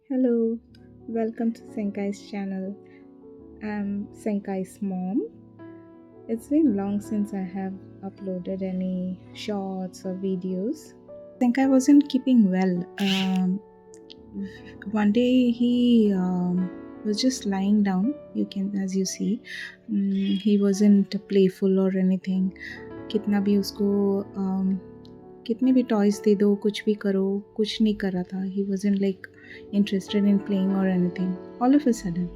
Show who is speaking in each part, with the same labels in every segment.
Speaker 1: Hello, welcome to Senkai's channel. I'm Senkai's mom. It's been long since I have uploaded any shorts or videos. Senkai wasn't keeping well. One day he was just lying down. You can, as you see, he wasn't playful or anything. कितना भी उसको कितने भी toys दे दो कुछ भी करो कुछ नहीं कर रहा था ही wasn't like interested in playing or anything all of a sudden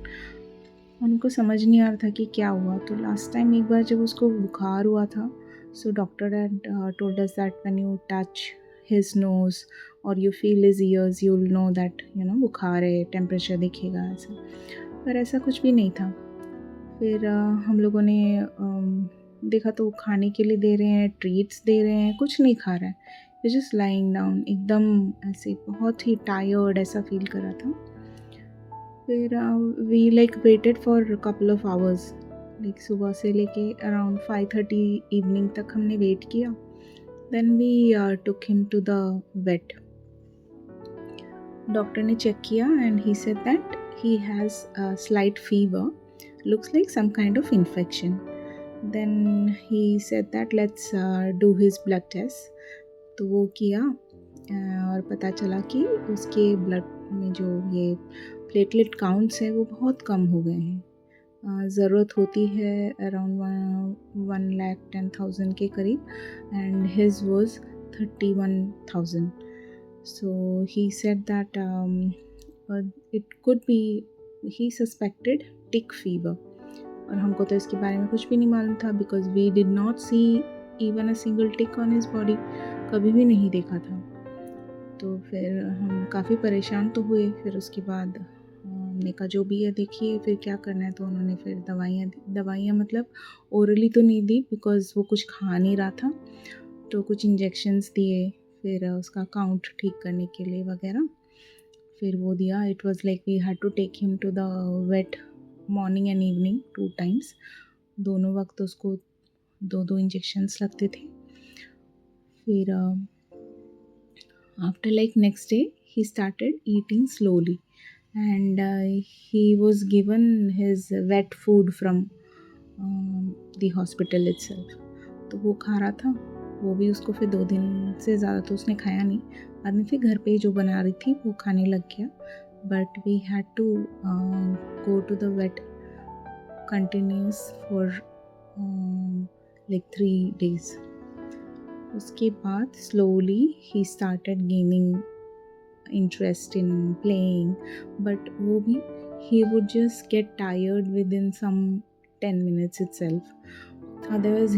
Speaker 1: उनको समझ नहीं आ रहा था कि क्या हुआ तो लास्ट टाइम एक बार जब उसको बुखार हुआ था so doctor had told us that when you touch his nose or you feel his ears you will know that बुखार है टेम्परेचर दिखेगा ऐसा पर ऐसा कुछ भी नहीं था फिर हम लोगों ने देखा तो खाने के लिए दे रहे हैं ट्रीट्स दे रहे हैं कुछ नहीं खा रहा है ये जस्ट लाइंग डाउन एकदम ऐसे बहुत ही टायर्ड ऐसा फील कर रहा था फिर we like waited for couple of hours like सुबह से लेके अराउंड 5:30 इवनिंग तक हमने वेट किया then we took him to the vet doctor ने चेक किया and he said that he has slight fever looks like some kind of infection. Then he said that let's do his blood test. तो वो किया और पता चला कि उसके ब्लड में जो ये प्लेटलेट काउंट्स है वो बहुत कम हो गए हैं ज़रूरत होती है अराउंड 1,10,000 के करीब and his was 31,000 so he said that it could be he suspected tick fever और हमको तो इसके बारे में कुछ भी नहीं मालूम था because we did not see even a single tick on his body कभी भी नहीं देखा था तो फिर हम काफ़ी परेशान तो हुए फिर उसके बाद हमने कहा जो भी है देखिए फिर क्या करना है तो उन्होंने फिर दवाइयाँ मतलब ओरली तो नहीं दी बिकॉज वो कुछ खा नहीं रहा था तो कुछ इंजेक्शंस दिए फिर उसका काउंट ठीक करने के लिए वगैरह फिर वो दिया it was like we had to take him to the vet morning and evening 2 times दोनों वक्त उसको 2 इंजेक्शंस लगते थे फिर after like next day he started eating slowly and he was given his vet food from the hospital itself तो वो खा रहा था वो भी उसको फिर 2 दिन से ज़्यादा तो उसने खाया नहीं बाद में फिर घर पे जो बना रही थी वो खाने लग गया but we had to go to the vet continuous for like 3 days उसके बाद slowly he started gaining interest in playing but वो भी he would just get tired within some 10 minutes itself otherwise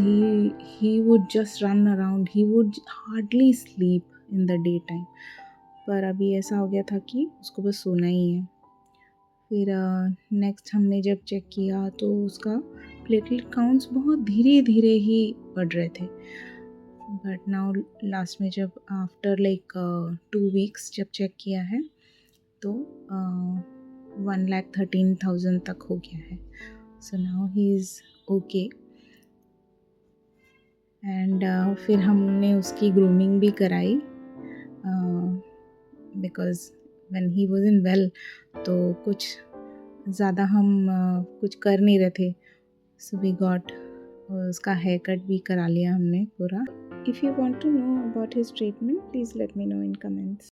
Speaker 1: he would just run around he would hardly sleep in the daytime पर अभी ऐसा हो गया था कि उसको बस सोना ही है फिर नेक्स्ट हमने जब चेक किया तो उसका प्लेटलेट काउंट्स बहुत धीरे धीरे ही बढ़ रहे थे बट नाउ लास्ट में जब आफ्टर लाइक 2 वीक्स जब चेक किया है तो 1,13,000 तक हो गया है so now he is okay and फिर हमने उसकी ग्रूमिंग भी कराई because when he was unwell तो कुछ ज़्यादा हम कुछ कर नहीं रहे थे सो वी गॉट उसका हेयर कट भी करा लिया हमने पूरा if you want to know about his treatment please let me know in comments